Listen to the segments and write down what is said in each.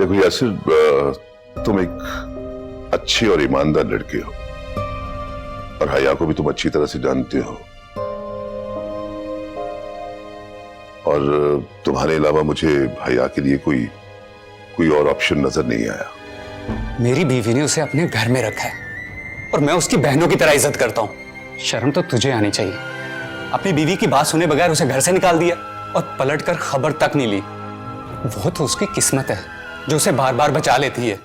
देखो यासिर, तुम एक अच्छे और ईमानदार लड़के हो और हया को भी तुम अच्छी तरह से जानते हो, और तुम्हारे अलावा मुझे हया के लिए कोई और ऑप्शन नजर नहीं आया। मेरी बीवी ने उसे अपने घर में रखा है और मैं उसकी बहनों की तरह इज्जत करता हूं। शर्म तो तुझे आनी चाहिए। अपनी बीवी की बात सुने बगैर उसे घर से निकाल दिया और पलटकर खबर तक नहीं ली। वो तो उसकी किस्मत है जो उसे बार बार बचा लेती है।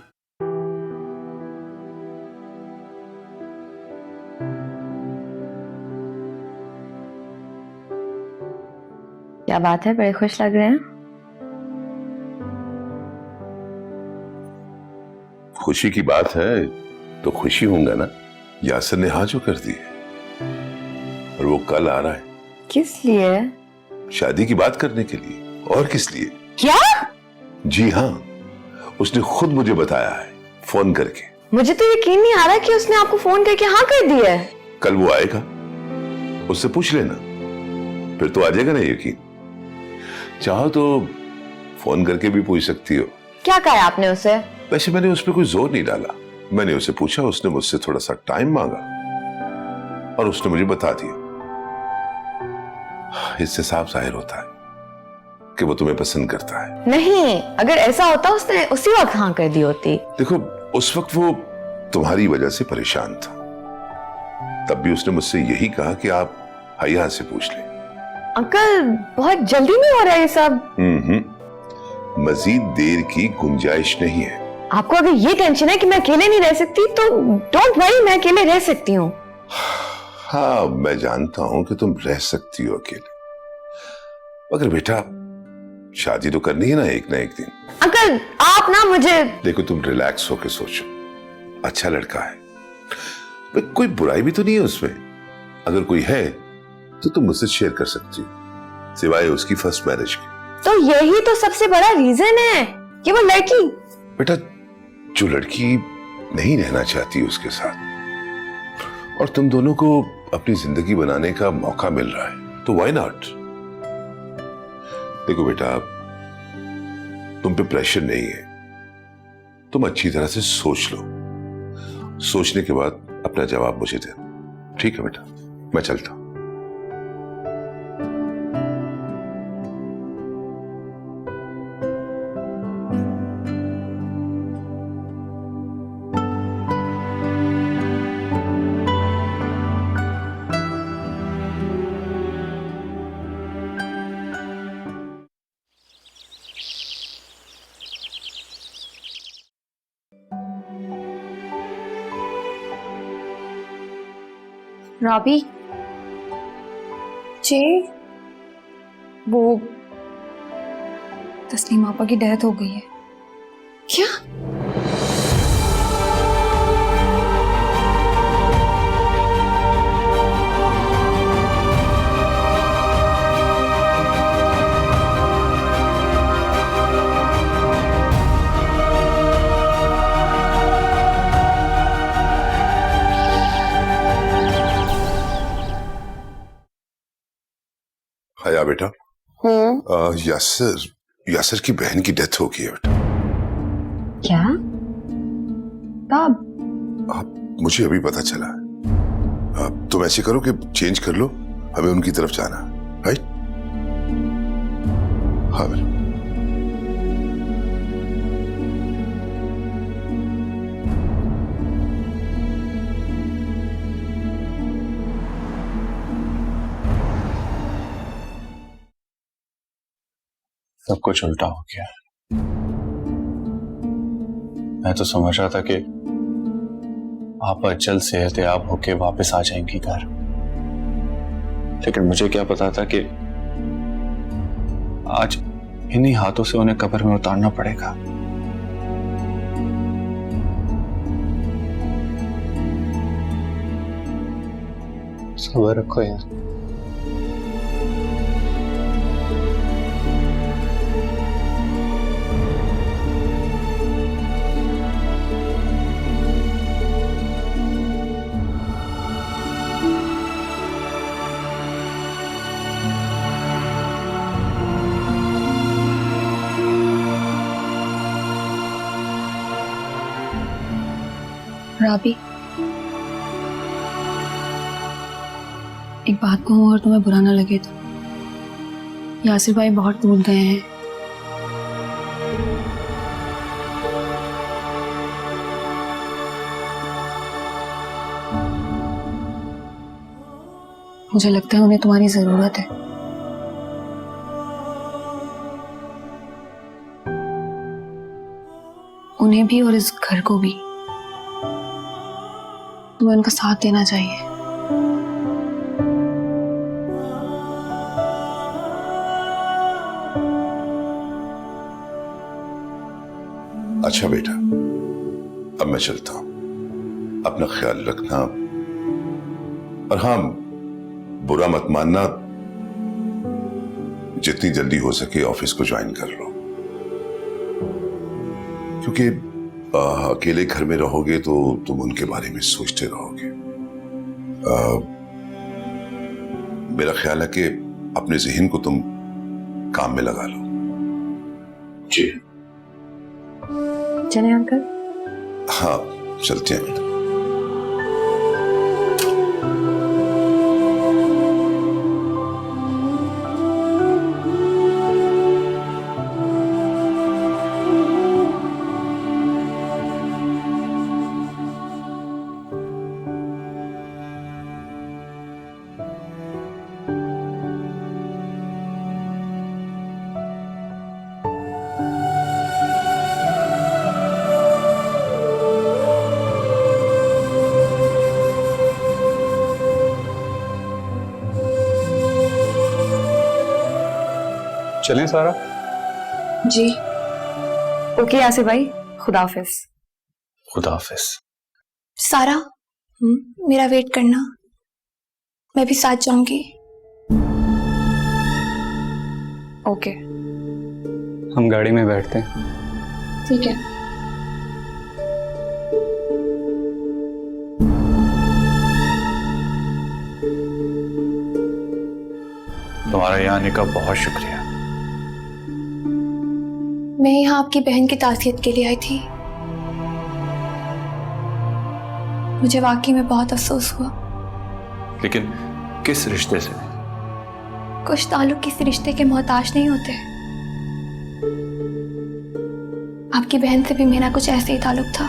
क्या बात है, बड़े खुश लग रहे हैं। खुशी की बात है तो खुशी होगा ना। यासिर ने हाँ जो कर दी है और वो कल आ रहा है। किस लिए? शादी की बात करने के लिए। और किस लिए? क्या? जी हाँ, उसने खुद मुझे बताया है फोन करके। मुझे तो यकीन नहीं आ रहा कि उसने आपको फोन करके हाँ कर दिया है। कल वो आएगा, उससे पूछ लेना, फिर तो आ जाएगा ना यकीन। चाहो तो फोन करके भी पूछ सकती हो। क्या कहा आपने उसे? वैसे मैंने उस पर कोई जोर नहीं डाला। मैंने उसे पूछा, उसने मुझसे थोड़ा सा टाइम मांगा और उसने मुझे बता दिया। इससे साफ जाहिर होता है कि वो तुम्हें पसंद करता है। नहीं, अगर ऐसा होता उसने उसी वक्त हाँ कर दी होती। देखो, उस वक्त वो तुम्हारी वजह से परेशान था, तब भी उसने मुझसे यही कहा कि आप हया से पूछ लें। अंकल, बहुत जल्दी नहीं हो रहा है ये सब? मजीद देर की गुंजाइश नहीं है। आपको अगर ये टेंशन है कि मैं अकेले नहीं रह सकती तो डोंट वरी, मैं अकेले रह सकती हूँ। हाँ, मैं जानता हूं कि तुम रह सकती हो अकेले, मगर बेटा शादी तो करनी है ना एक दिन। अंकल, आप ना मुझे। देखो, तुम रिलैक्स होकर सोचो, अच्छा लड़का है, कोई बुराई भी तो नहीं है उसमें। अगर कोई है तो तुम मुझसे शेयर कर सकती हो, सिवाय उसकी फर्स्ट मैरिज के। तो यही तो सबसे बड़ा रीजन है कि वो लड़की। बेटा, जो लड़की नहीं रहना चाहती उसके साथ और तुम दोनों को अपनी जिंदगी बनाने का मौका मिल रहा है, तो व्हाई नॉट। देखो बेटा, तुम पे प्रेशर नहीं है, तुम अच्छी तरह से सोच लो, सोचने के बाद अपना जवाब मुझे देना। ठीक है बेटा, मैं चलता हूं। रॉबी जी, वो तस्लीम आपा की डेथ हो गई है। क्या? हया बेटा, यासिर की बहन की डेथ हो गई है बेटा। क्या? कब? मुझे अभी पता चला है। तुम ऐसे करो कि चेंज कर लो, हमें उनकी तरफ जाना है, राइट? हाँ बेटा। सब कुछ उल्टा हो गया। मैं तो समझ रहा था कि आप जल्द सेहतयाब होके वापस आ जाएंगी घर, लेकिन मुझे क्या पता था कि आज इन्हीं हाथों से उन्हें कब्र में उतारना पड़ेगा। सब्र रखो यार। राबी, एक बात कहूँ और तुम्हें बुरा ना लगे तो, यासिर भाई बहुत टूट गए हैं। मुझे लगता है उन्हें तुम्हारी जरूरत है। उन्हें भी और इस घर को भी। तुम्हें उनका साथ देना चाहिए। अच्छा बेटा, अब मैं चलता हूं। अपना ख्याल रखना, और हाँ, बुरा मत मानना। जितनी जल्दी हो सके ऑफिस को ज्वाइन कर लो, क्योंकि अकेले घर में रहोगे तो तुम उनके बारे में सोचते रहोगे। मेरा ख्याल है कि अपने जहन को तुम काम में लगा लो। जी चले अंकल? हाँ, चलते हैं बेटा। चलें सारा? जी। ओके यासिर भाई, खुदा हाफिज। खुदा हाफिज। सारा, मेरा वेट करना, मैं भी साथ जाऊंगी। ओके। हम गाड़ी में बैठते हैं। ठीक है। तुम्हारा यहाँ आने का बहुत शुक्रिया। मैं यहाँ आपकी बहन की ताज़ियत के लिए आई थी। मुझे वाकई में बहुत अफसोस हुआ। लेकिन किस रिश्ते से? कुछ ताल्लुक किसी रिश्ते के मोहताज नहीं होते। आपकी बहन से भी मेरा कुछ ऐसे ही ताल्लुक था।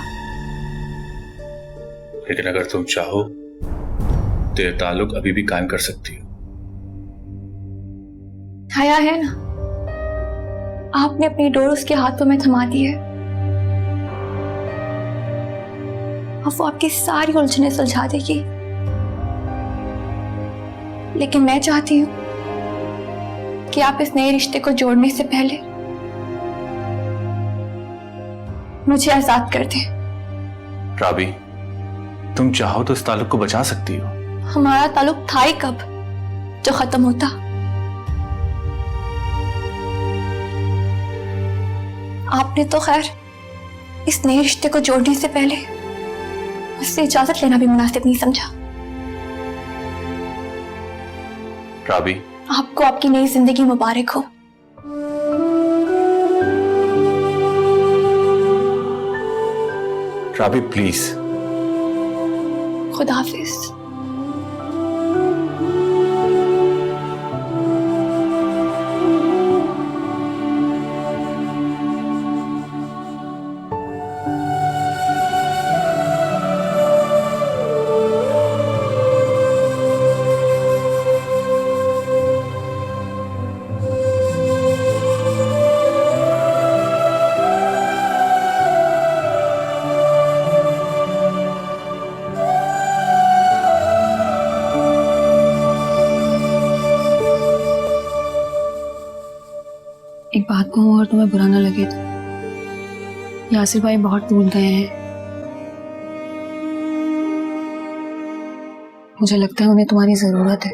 लेकिन अगर तुम चाहो तो ये ताल्लुक अभी भी कायम कर सकती हो। हया है ना, आपने अपनी डोर उसके हाथों में थमा दी है। अब वो आपकी सारी उलझनें सुलझा देगी। लेकिन मैं चाहती हूं कि आप इस नए रिश्ते को जोड़ने से पहले मुझे आजाद कर दें। राबी, तुम चाहो तो इस ताल्लुक को बचा सकती हो। हमारा ताल्लुक था ही कब जो खत्म होता। आपने तो खैर इस नए रिश्ते को जोड़ने से पहले मुझसे इजाजत लेना भी मुनासिब नहीं समझा। राबी, आपको आपकी नई जिंदगी मुबारक हो। राबी प्लीज। खुदा हाफिज। एक बात कहूँ और तुम्हें बुरा ना लगे तो, यासिर भाई बहुत टूट गए हैं। मुझे लगता है उन्हें तुम्हारी जरूरत है।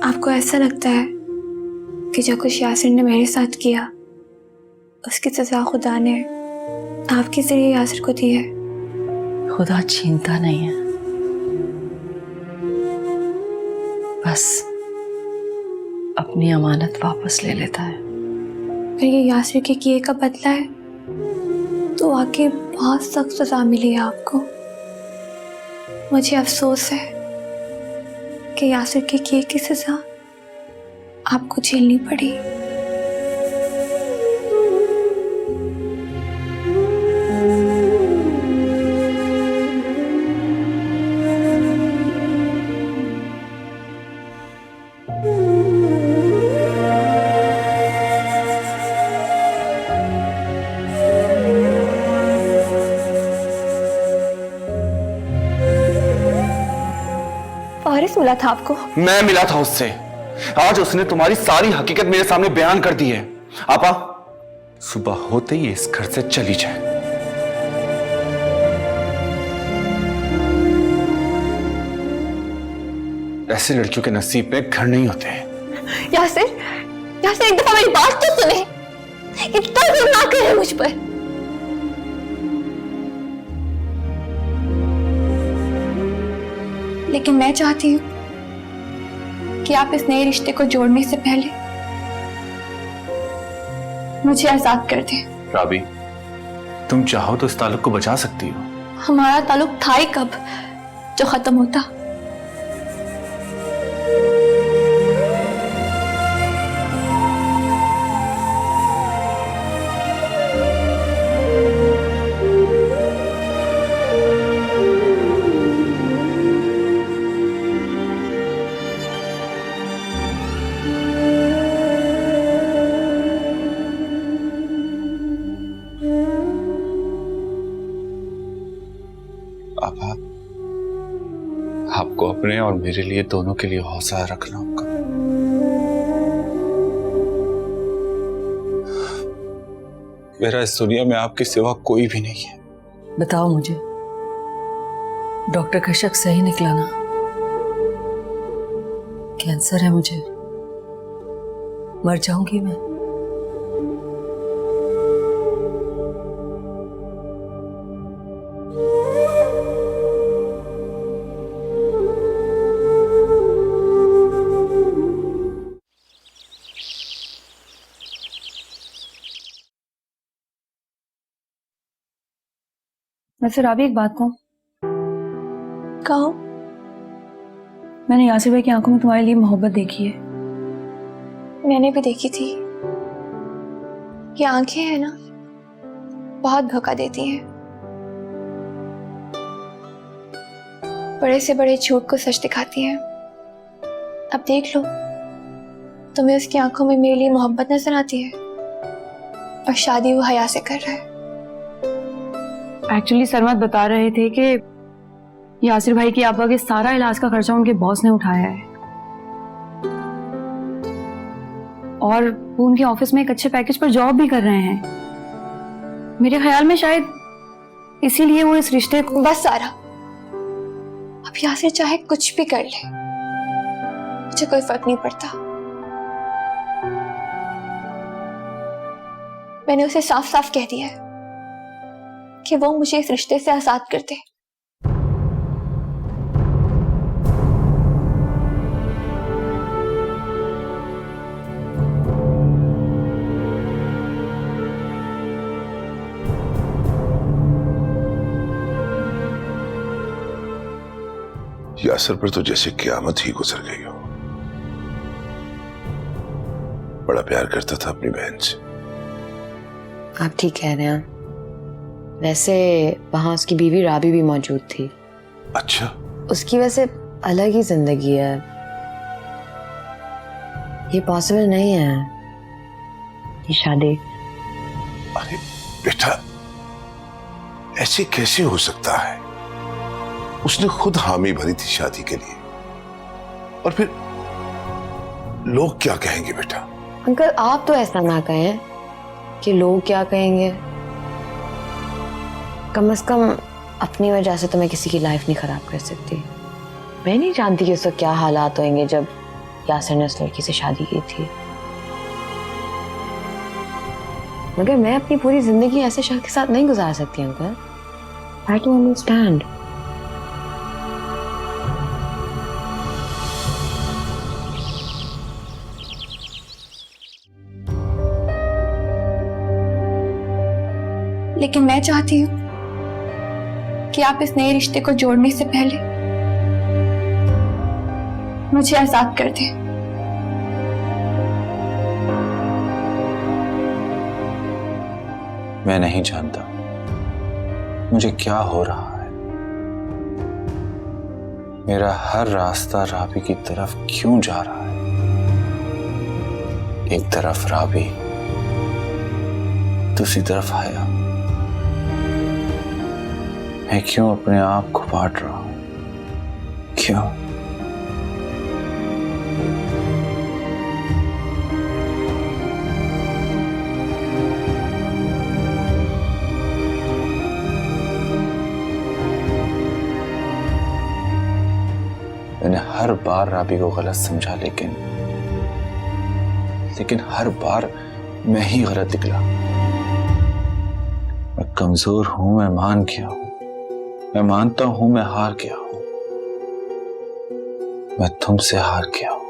आपको ऐसा लगता है कि जो कुछ यासिर ने मेरे साथ किया उसकी सजा खुदा ने आपके जरिए यासिर को दी है। खुदा छीनता नहीं है, बस अपनी अमानत वापस ले लेता है। अगर ये यासिर के किए का बदला है तो आगे बहुत सख्त सजा मिली है आपको। मुझे अफसोस है कि यासिर के किए की सजा आपको झेलनी पड़ी। फारिस मिला था आपको? मैं मिला था उससे। आज उसने तुम्हारी सारी हकीकत मेरे सामने बयान कर दी है। आपा, सुबह होते ही इस घर से चली जाए। ऐसे लड़कियों के नसीब में घर नहीं होते हैं। यासिर, यासिर एक दफा मेरी बात तो सुने। इतना जुल्म ना करे मुझ पर। लेकिन मैं चाहती हूँ कि आप इस नए रिश्ते को जोड़ने से पहले मुझे आजाद कर दें। राबी, तुम चाहो तो इस ताल्लुक को बचा सकती हो। हमारा ताल्लुक था ही कब जो खत्म होता। आपको अपने और मेरे लिए, दोनों के लिए हौसला रखना होगा। मेरा इस दुनिया में आपके सिवा कोई भी नहीं है। बताओ मुझे, डॉक्टर का शक सही निकला ना? कैंसर है मुझे, मर जाऊंगी मैं। वैसे राबी एक बात कहूं? कहो। मैंने यासिर भाई की आंखों में तुम्हारे लिए मोहब्बत देखी है। मैंने भी देखी थी। ये आंखें हैं ना, बहुत धोखा देती हैं। बड़े से बड़े झूठ को सच दिखाती हैं। अब देख लो, तुम्हें उसकी आंखों में मेरे लिए मोहब्बत नजर आती है और शादी वो हया से कर रहा है। एक्चुअली सरमत बता रहे थे कि यासिर भाई की आपा के सारा इलाज का खर्चा उनके बॉस ने उठाया है और वो उनके ऑफिस में एक अच्छे पैकेज पर जॉब भी कर रहे हैं। मेरे ख्याल में शायद इसीलिए वो इस रिश्ते को। बस सारा, अब यासिर चाहे कुछ भी कर ले, मुझे कोई फर्क नहीं पड़ता। मैंने उसे साफ साफ कह दिया है कि वो मुझे इस रिश्ते से आजाद कर दे। यासिर पर तो जैसे क़यामत ही गुजर गई हो। बड़ा प्यार करता था अपनी बहन से। आप ठीक कह रहे हैं। वैसे वहां उसकी बीवी राबी भी मौजूद थी। अच्छा। उसकी वैसे अलग ही जिंदगी है। ये पॉसिबल नहीं है, ये शादी। अरे बेटा, ऐसे कैसे हो सकता है? उसने खुद हामी भरी थी शादी के लिए, और फिर लोग क्या कहेंगे बेटा? अंकल, आप तो ऐसा ना कहें कि लोग क्या कहेंगे। कम से कम अपनी वजह से तो मैं किसी की लाइफ नहीं खराब कर सकती। मैं नहीं जानती कि उसको क्या हालात होंगे जब यासिर ने उस लड़की से शादी की थी, मगर मैं अपनी पूरी जिंदगी ऐसे शख्स के साथ नहीं गुजार सकती अंकल। I don't understand. लेकिन मैं चाहती हूँ कि आप इस नए रिश्ते को जोड़ने से पहले मुझे आजाद कर दें। मैं नहीं जानता मुझे क्या हो रहा है। मेरा हर रास्ता राबी की तरफ क्यों जा रहा है? एक तरफ राबी, दूसरी तरफ हया। मैं क्यों अपने आप को बांट रहा हूं? क्यों? मैंने हर बार राबी को गलत समझा, लेकिन हर बार मैं ही गलत निकला। मैं कमजोर हूं, मैं मान गया हूं। मैं मानता हूं मैं हार गया हूं। मैं तुमसे हार गया हूं।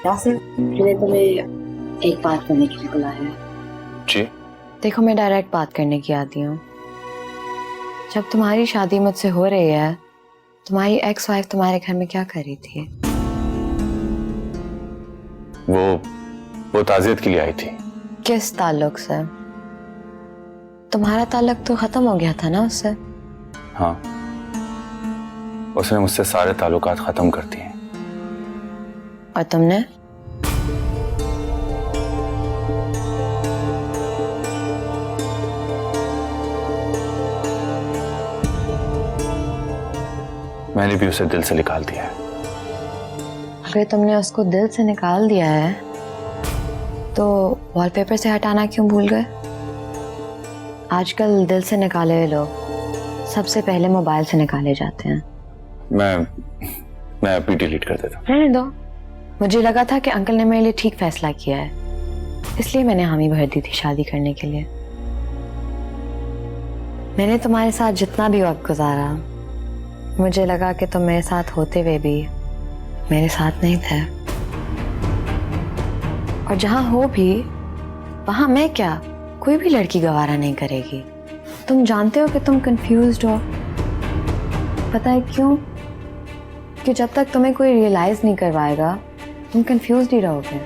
यासिर, मैंने तुम्हें एक बात करने के लिए बुलाया है। जी? देखो, मैं डायरेक्ट बात करने की आती हूँ। जब तुम्हारी शादी मुझसे हो रही है, तुम्हारी एक्स वाइफ तुम्हारे घर में क्या कर रही थी? वो ताज़ियत के लिए आई थी। किस ताल्लुक से? तुम्हारा ताल्लुक तो खत्म हो गया था ना उससे? हाँ, उसने मुझसे सारे ताल्लुकात खत्म कर दिए। और तुमने? मैंने भी उसे दिल से निकाल दिया है। अगर तुमने उसको दिल से निकाल दिया है तो वॉलपेपर से हटाना क्यों भूल गए? आजकल दिल से निकाले हुए लोग सबसे पहले मोबाइल से निकाले जाते हैं। मैं अभी डिलीट कर देता हूँ। रहने दो। मुझे लगा था कि अंकल ने मेरे लिए ठीक फैसला किया है, इसलिए मैंने हामी भर दी थी शादी करने के लिए। मैंने तुम्हारे साथ जितना भी वक्त गुजारा, मुझे लगा कि तुम मेरे साथ होते हुए भी मेरे साथ नहीं थे। और जहां हो भी वहां मैं क्या, कोई भी लड़की गवारा नहीं करेगी। तुम जानते हो कि तुम कंफ्यूज्ड हो। पता है क्यों? कि जब तक तुम्हें कोई रियलाइज नहीं करवाएगा तुम कंफ्यूज्ड ही रहोगे।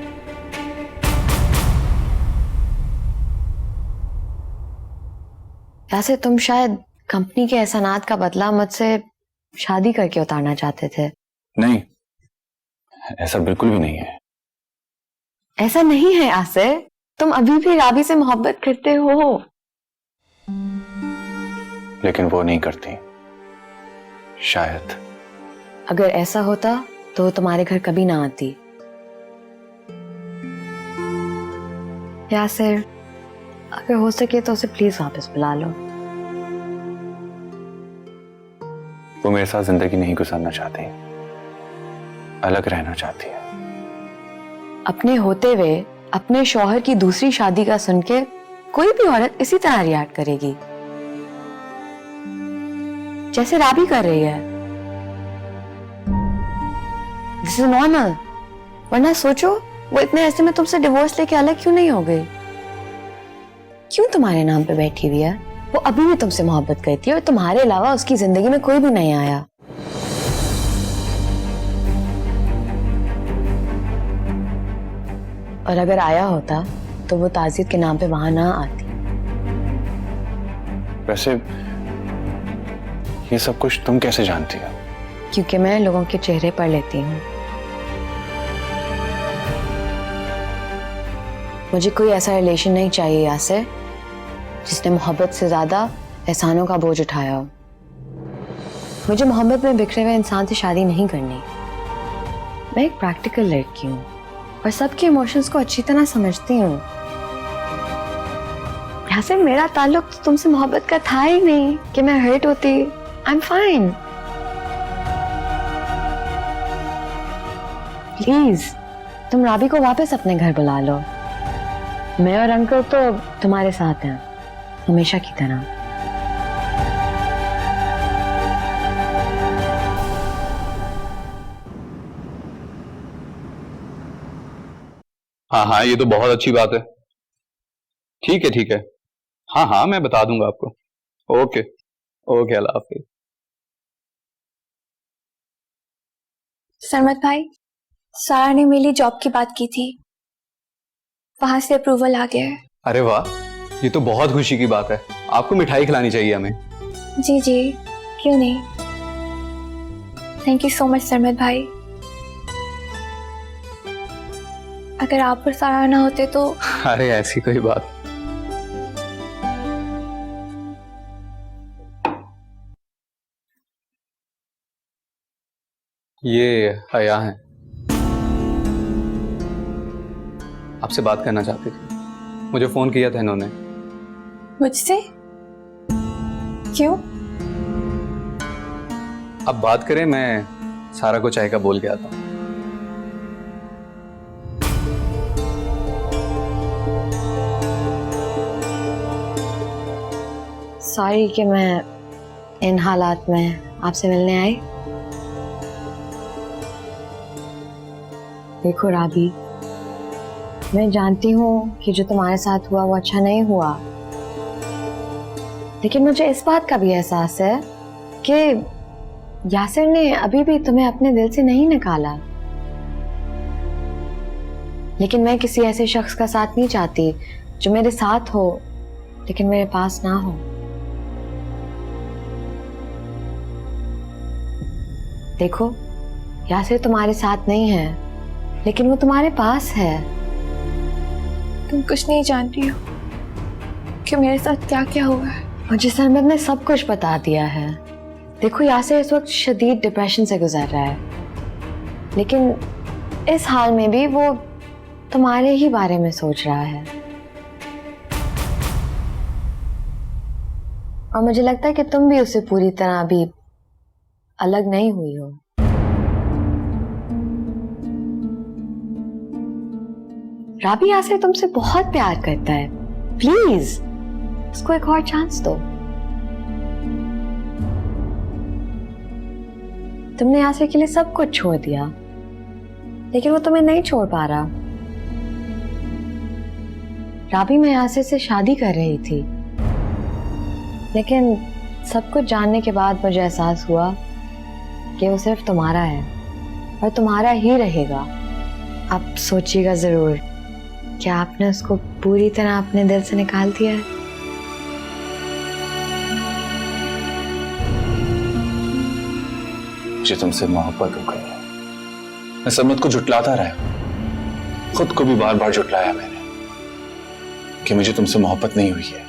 ऐसे तुम शायद कंपनी के एहसानात का बदला मुझसे शादी करके उतारना चाहते थे। नहीं, ऐसा बिल्कुल भी नहीं है। ऐसा नहीं है आसिर, तुम अभी भी राबी से मोहब्बत करते हो। लेकिन वो नहीं करती। शायद। अगर ऐसा होता तो वो तुम्हारे घर कभी ना आती। यासिर, अगर हो सके तो उसे प्लीज वापस बुला लो। वो मेरे साथ जिंदगी नहीं गुजारना चाहती, अलग रहना चाहती है। अपने होते हुए अपने शौहर की दूसरी शादी का सुन के कोई भी औरत इसी तरह रिएक्ट करेगी जैसे राबी कर रही है। This is normal. वरना सोचो, वो इतने ऐसे में तुमसे डिवोर्स लेके अलग क्यों नहीं हो गई? क्यों तुम्हारे नाम पे बैठी हुई है? वो अभी भी तुमसे मोहब्बत करती है और तुम्हारे अलावा उसकी जिंदगी में कोई भी नहीं आया। और अगर आया होता तो वो ताज़ियत के नाम पे वहां ना आती। वैसे ये सब कुछ तुम कैसे जानती हो? क्योंकि मैं लोगों के चेहरे पढ़ लेती हूँ। मुझे कोई ऐसा रिलेशन नहीं चाहिए यासिर जिसने मोहब्बत से ज्यादा एहसानों का बोझ उठाया हो। मुझे मोहब्बत में बिखरे हुए इंसान से शादी नहीं करनी। मैं एक प्रैक्टिकल लड़की हूँ और सबके इमोशंस को अच्छी तरह समझती हूँ। यासिर, मेरा ताल्लुक तो तुमसे मोहब्बत का था ही नहीं कि मैं हर्ट होती। I am fine. प्लीज तुम राबी को वापस अपने घर बुला लो। मैं और अंकल तो तुम्हारे साथ हैं हमेशा की तरह। हाँ हाँ, ये तो बहुत अच्छी बात है। ठीक है ठीक है। हाँ हाँ, मैं बता दूंगा आपको। ओके। ओके, अल्लाह हाफिज। सरमत भाई, सारा ने मेरी जॉब की बात की थी, वहां से अप्रूवल आ गया है। अरे वाह, ये तो बहुत खुशी की बात है। आपको मिठाई खिलानी चाहिए हमें। जी जी, क्यों नहीं। थैंक यू सो मच सरमत भाई। अगर आप और सारा ना होते तो अरे ऐसी कोई बात। ये हया है, आपसे बात करना चाहती थी। मुझे फोन किया था इन्होंने। मुझसे क्यों? अब बात करें, मैं सारा को चाय का बोल के आता हूँ। सॉरी कि मैं इन हालात में आपसे मिलने आई। देखो राबी, मैं जानती हूँ कि जो तुम्हारे साथ हुआ वो अच्छा नहीं हुआ, लेकिन मुझे इस बात का भी एहसास है कि यासिर ने अभी भी तुम्हें अपने दिल से नहीं निकाला। लेकिन मैं किसी ऐसे शख्स का साथ नहीं चाहती जो मेरे साथ हो लेकिन मेरे पास ना हो। देखो, यासिर तुम्हारे साथ नहीं है, लेकिन वो तुम्हारे पास है। तुम कुछ नहीं जानती हो कि मेरे साथ क्या क्या हुआ है। मुझे सरमद ने सब कुछ बता दिया है। देखो, यासिर इस वक्त शदीद डिप्रेशन से गुजर रहा है, लेकिन इस हाल में भी वो तुम्हारे ही बारे में सोच रहा है। और मुझे लगता है कि तुम भी उससे पूरी तरह अभी अलग नहीं हुई हो। राबी यासिर तुमसे बहुत प्यार करता है, प्लीज उसको एक और चांस दो। तुमने यासिर के लिए सब कुछ छोड़ दिया, लेकिन वो तुम्हें नहीं छोड़ पा रहा। राबी, मैं यासिर से शादी कर रही थी, लेकिन सब कुछ जानने के बाद मुझे एहसास हुआ कि वो सिर्फ तुम्हारा है और तुम्हारा ही रहेगा। आप सोचिएगा जरूर, क्या आपने उसको पूरी तरह अपने दिल से निकाल दिया है? मुझे तुमसे मोहब्बत हो गई है। मैं सरमत को जुटलाता रहा, खुद को भी बार बार जुटलाया मैंने कि मुझे तुमसे मोहब्बत नहीं हुई है।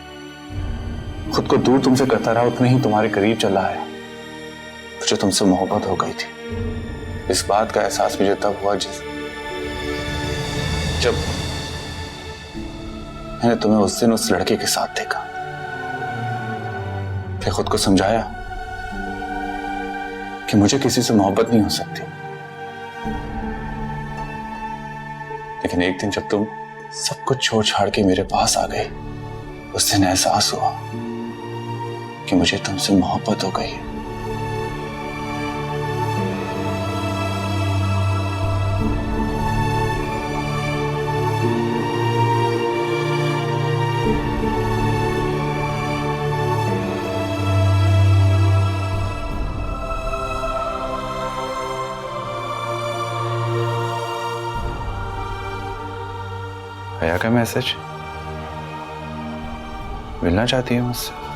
खुद को दूर तुमसे करता रहा, उतने ही तुम्हारे करीब चला आया। मुझे तुमसे मोहब्बत हो गई थी। इस बात का एहसास मुझे तब हुआ जब मैंने तुम्हें उस दिन उस लड़के के साथ देखा। फिर खुद को समझाया कि मुझे किसी से मोहब्बत नहीं हो सकती। लेकिन एक दिन जब तुम सब कुछ छोड़ छाड़ के मेरे पास आ गए, उस दिन एहसास हुआ कि मुझे तुमसे मोहब्बत हो गई है। भैया का मैसेज, मिलना चाहती है मुझसे।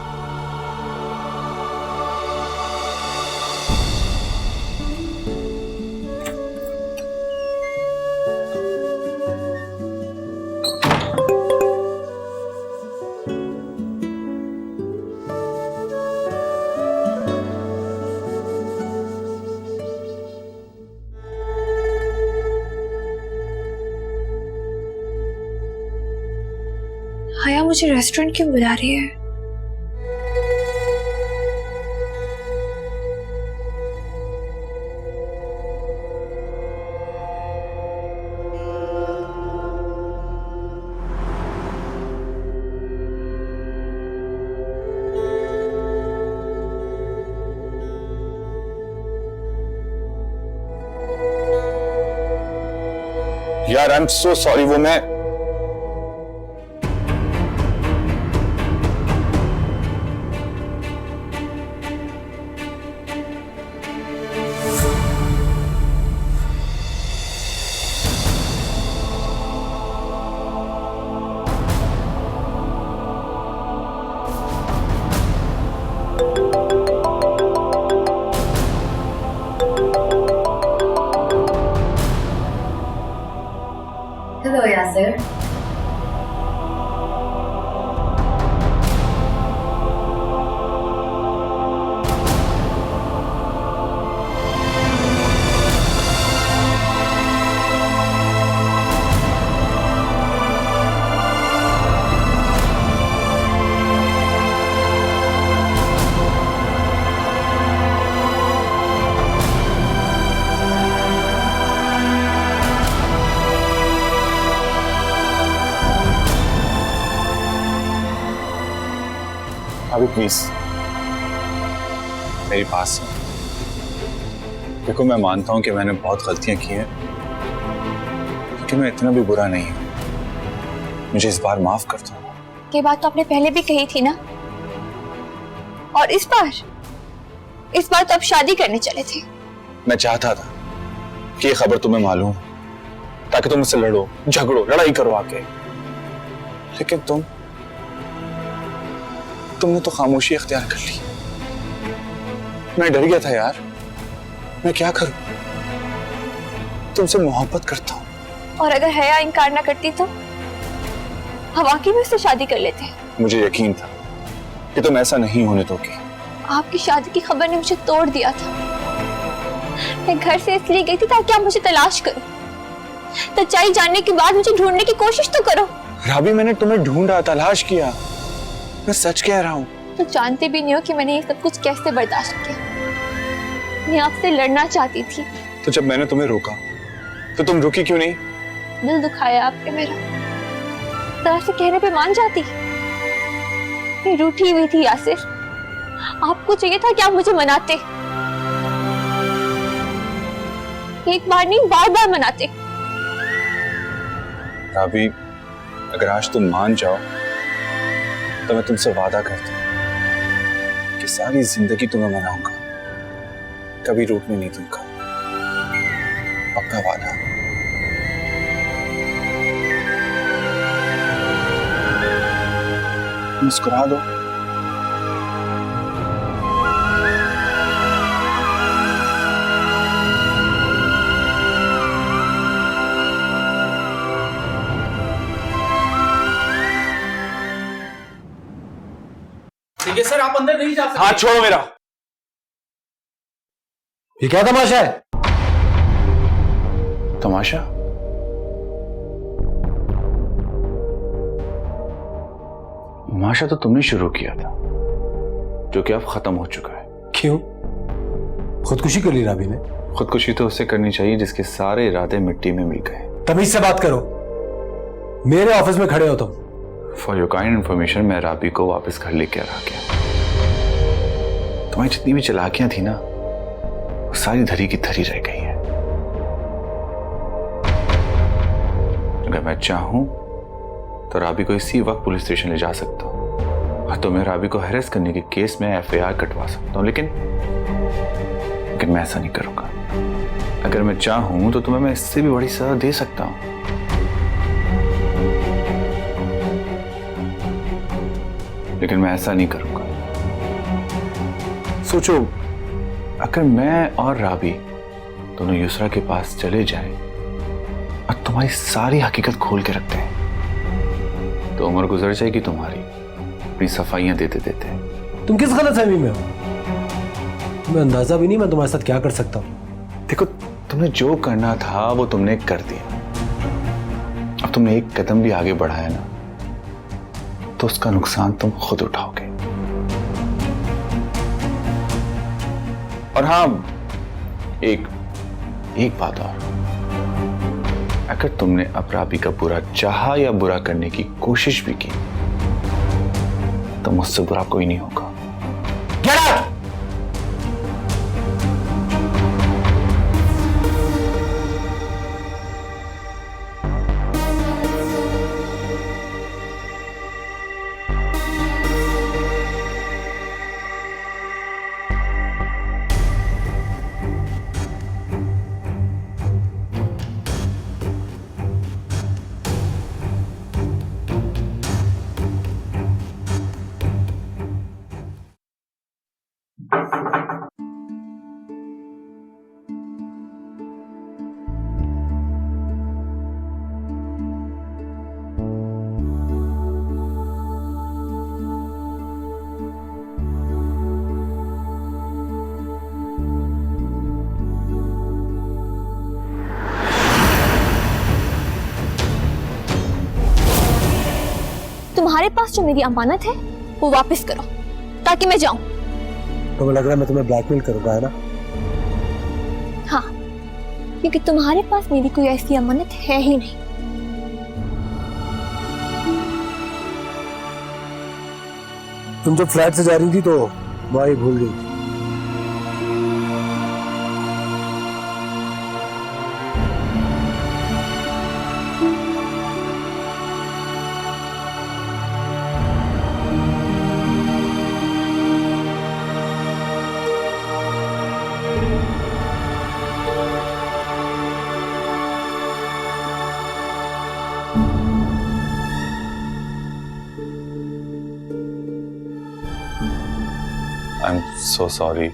हया मुझे रेस्टोरेंट क्यों बुला रही है? यार आई एम सो सॉरी, वो मैं हेलो यासिर। अभी प्लीज मेरी पास से देखो, मैं मानता हूं कि मैंने बहुत गलतियां की हैं, लेकिन मैं इतना भी बुरा नहीं हूं। मुझे इस बार माफ कर दो। ये बात तो आपने पहले भी कही थी ना। और इस बार तो आप शादी करने चले थे। मैं चाहता था कि ये खबर तुम्हें मालूम, ताकि तुम मुझसे लड़ो, झगड़ो, लड़ाई करो आके, लेकिन तुमने तो खामोशी इख्तियार कर ली। मैं डर गया था यार, मैं क्या करूं? तुमसे मोहब्बत करता हूं। और अगर हया इनकार ना करती तो हम वाकई में उससे शादी कर लेते। मुझे यकीन था कि तुम ऐसा नहीं होने दोगी। आपकी शादी की खबर ने मुझे तोड़ दिया था। मैं घर से इसलिए गई थी ताकि आप मुझे तलाश करो। सच्चाई जानने के बाद मुझे ढूंढने की कोशिश तो करो। राबी, मैंने तुम्हें ढूंढा, तलाश किया, मैं सच कह रहा हूँ। तो जानते भी नहीं हो कि मैंने ये सब कुछ कैसे बर्दाश्त किया। मैं आपसे लड़ना चाहती थी। तो जब मैंने तुम्हें रोका तो तुम रुकी क्यों नहीं? दिल दुखाया आपके मेरा। तरह से कहने पे मान जाती। मैं रूठी हुई थी यासिर। आपको चाहिए था कि आप मुझे मनाते। एक बार नहीं, बार बार मनाते। राबी, अगर आज तुम मान जाओ तो मैं तुमसे वादा करता हूं कि सारी जिंदगी तुम्हें मनाऊंगा, कभी रूठने नहीं दूंगा। पक्का वादा। मुस्कुरा दो। ठीक है सर, आप अंदर नहीं जा सकते। हाथ छोड़ो मेरा। ये क्या तमाशा है? तमाशा? तमाशा तो तुमने शुरू किया था, जो कि अब खत्म हो चुका है। क्यों? खुदकुशी कर ली राबी ने? खुदकुशी तो उससे करनी चाहिए जिसके सारे इरादे मिट्टी में मिल गए। तमीज से बात करो। मेरे ऑफिस में खड़े हो तुम। फॉर योर काइंड इन्फॉर्मेशन, मैं राबी को वापस घर लेकर आ गया। तुम्हारी जितनी भी चालाकियां थी ना, वो सारी धरी की धरी रह गई है। अगर मैं चाहूं तो राबी को इसी वक्त पुलिस स्टेशन ले जा सकता हूं और तुम्हें राबी को हैरेस करने के केस में FIR कटवा सकता हूं, लेकिन मैं ऐसा नहीं करूंगा। अगर मैं चाहूं तो तुम्हें मैं इससे भी बड़ी सजा दे सकता हूं, लेकिन मैं ऐसा नहीं करूंगा। सोचो, अगर मैं और राबी दोनों युसरा के पास चले जाएं और तुम्हारी सारी हकीकत खोल के रखते हैं, तो उम्र गुजर जाएगी तुम्हारी अपनी सफाइयां देते देते। तुम किस गलतफहमी में हो? तुम्हें अंदाजा भी नहीं मैं तुम्हारे साथ क्या कर सकता हूं। देखो, तुमने जो करना था वो तुमने कर दिया। अब तुमने एक कदम भी आगे बढ़ाया ना, तो उसका नुकसान तुम खुद उठाओगे। और हाँ, एक बात और, अगर तुमने अब राबी का बुरा चाहा या बुरा करने की कोशिश भी की, तो मुझसे बुरा कोई नहीं होगा। Get out! तुम्हारे पास जो मेरी अमानत है वो वापस करो ताकि मैं जाऊं। तुम्हें लग रहा है मैं तुम्हें ब्लैकमेल करूंगा, है ना? हाँ, क्योंकि तुम्हारे पास मेरी कोई ऐसी अमानत है ही नहीं। तुम जब फ्लैट से जा रही थी तो वहाँ ही भूल गई। I am so sorry.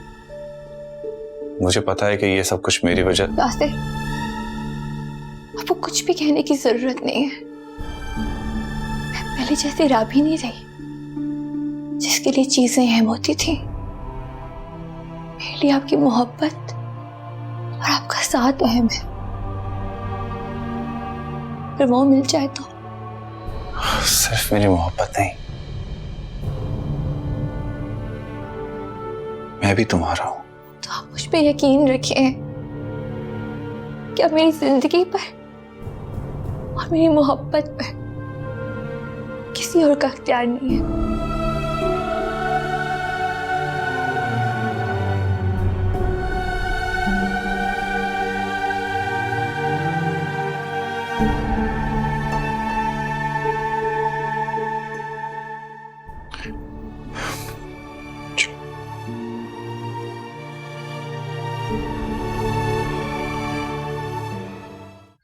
मुझे पता है कि ये सब कुछ मेरी वजह। रास्ते आपको कुछ भी कहने की जरूरत नहीं है। मैं पहले जैसे राबी नहीं रही जिसके लिए चीजें अहम होती थी। मेरे लिए आपकी मोहब्बत और आपका साथ अहम है। अगर वो मिल जाए तो। सिर्फ मेरी मोहब्बत नहीं, मैं भी तुम्हारा हूं। तो आप मुझ पे यकीन रखिए कि अब मेरी जिंदगी पर और मेरी मोहब्बत पर किसी और का अख्तियार नहीं है।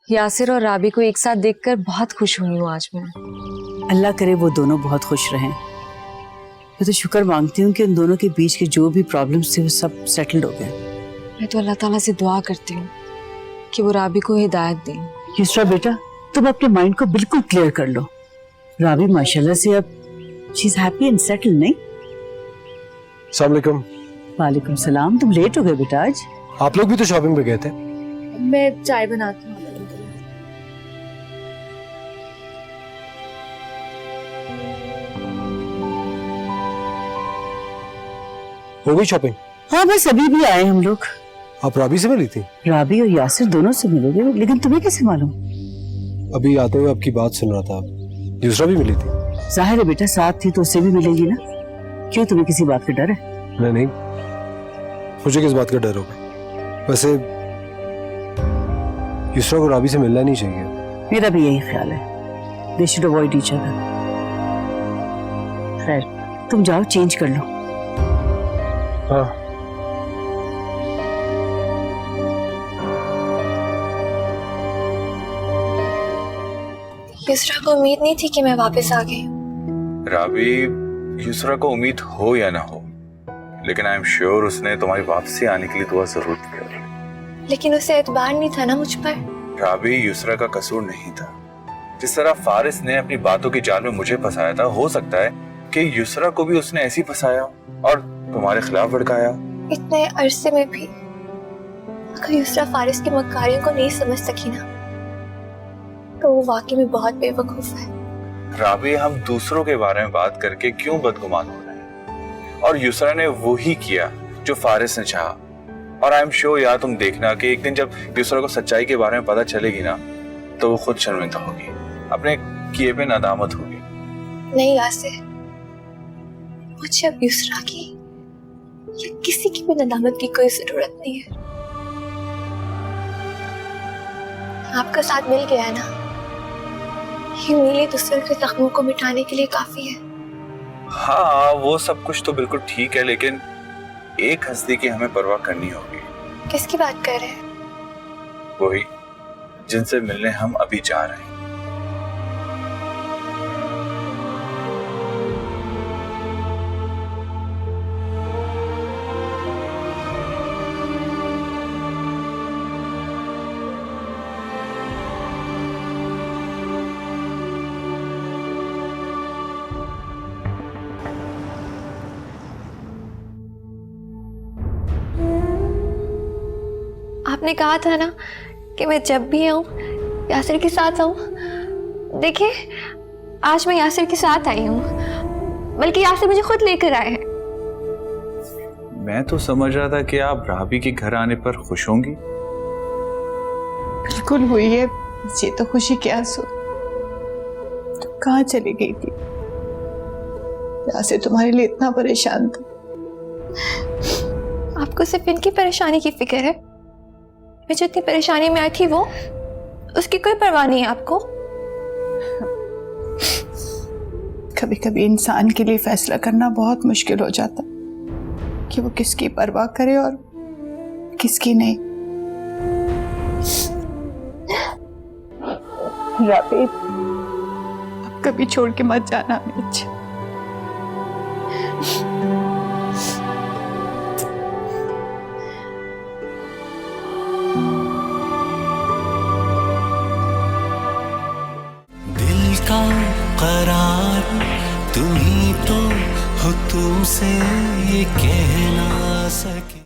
यासिर और राबी को एक साथ देखकर बहुत खुश हुई हूँ आज मैं। अल्लाह करे वो दोनों बहुत खुश रहें। मैं तो शुक्र मांगती हूँ कि उन दोनों के बीच के जो भी प्रॉब्लम्स थे वो सब सेटल्ड हो गए। मैं तो अल्लाह ताला से दुआ करती हूँ कि वो राबी को हिदायत दें। युसरा बेटा, तुम अपने माइंड को बिल्कुल क्लियर कर लो। राबी माशाल्लाह से अब she is happy and settled, नहीं? अस्सलाम वालेकुम। वालेकुम सलाम। तुम लेट हो गए बेटा आज। आप लोग भी तो शॉपिंग पे गए थे। मैं चाय बनाती हूँ। हो गई शॉपिंग? हाँ बस अभी भी आए हम लोग। आप राबी से मिली थी? राबी और यासिर दोनों से मिलोगे, लेकिन तुम्हें कैसे मालूम? अभी आते हुए आपकी बात सुन रहा था। दूसरा भी मिली थी? जाहिर है बेटा, साथ थी तो उससे भी मिलेगी ना। क्यों, तुम्हें किसी बात का डर है? नहीं, मुझे किस बात का डर होगा। वैसे युसरा को राबी से मिलना नहीं चाहिए। मेरा भी यही ख्याल है। They should avoid each other. खैर, तुम जाओ चेंज कर लो। हाँ। युसरा को उम्मीद नहीं थी कि मैं वापस आ गई। राबी, युसरा को उम्मीद हो या ना हो, लेकिन आई एम श्योर उसने तुम्हारी वापसी आने के लिए दुआ जरूर की होगी। लेकिन उसे एतबार नहीं था ना मुझ पर। राबी, युसरा का कसूर नहीं था। जिस तरह फारिस ने अपनी बातों की जाल में मुझे फंसाया था, हो सकता है कि युसरा को भी उसने ऐसे ही फंसाया और तुम्हारे खिलाफ भड़काया। इतने अरसे में भी अगर युसरा फारिस की मक्कारियों को नहीं समझ सकी ना, तो वो वाकई में बहुत बेवकूफ है। राबी, हम दूसरों के बारे में बात करके क्यों बदगुमान हो रहे हैं? और युसरा ने वो ही किया जो फारिस ने चाहा। और आई एम श्योर यार, तुम देखना कि एक दिन जब युसरा को सच्चाई के बारे में पता चलेगी ना, तो वो खुद शर्मिंदा होगी, अपने किए पे नादामत होगी। नहीं यासिर, मुझे अब युसरा की या किसी की भी नदामत की कोई जरूरत नहीं है। आपका साथ मिल गया है ना, ये मेरे दूसरे के जख्मों को मिटाने के लिए काफी है। हाँ, वो सब कुछ तो बिल्कुल ठीक है, लेकिन एक हस्ती की हमें परवाह करनी होगी। किसकी बात कर रहे हैं? वही जिनसे मिलने हम अभी जा रहे हैं। आपने कहा था ना कि मैं जब भी आऊं यासिर के साथ आऊं। देखिए, आज मैं यासिर के साथ आई हूँ, बल्कि यासिर मुझे खुद लेकर आए हैं। मैं तो समझ रहा था कि आप राबी के घर आने पर खुश होंगी। बिल्कुल हुई है, ये तो खुशी के आंसू। तो कहाँ चली गई थी? यासिर तुम्हारे लिए इतना परेशान था। आपको सिर्फ इनकी परेशानी की फिक्र है? मैं जितनी परेशानी में आई थी वो, उसकी कोई परवाह नहीं है आपको? कभी कभी इंसान के लिए फैसला करना बहुत मुश्किल हो जाता कि वो किसकी परवाह करे और किसकी नहीं। राबी, अब कभी छोड़ के मत जाना हमें। अच्छा, दिल का करार तुम ही तो हो, तुमसे ये कहना सके।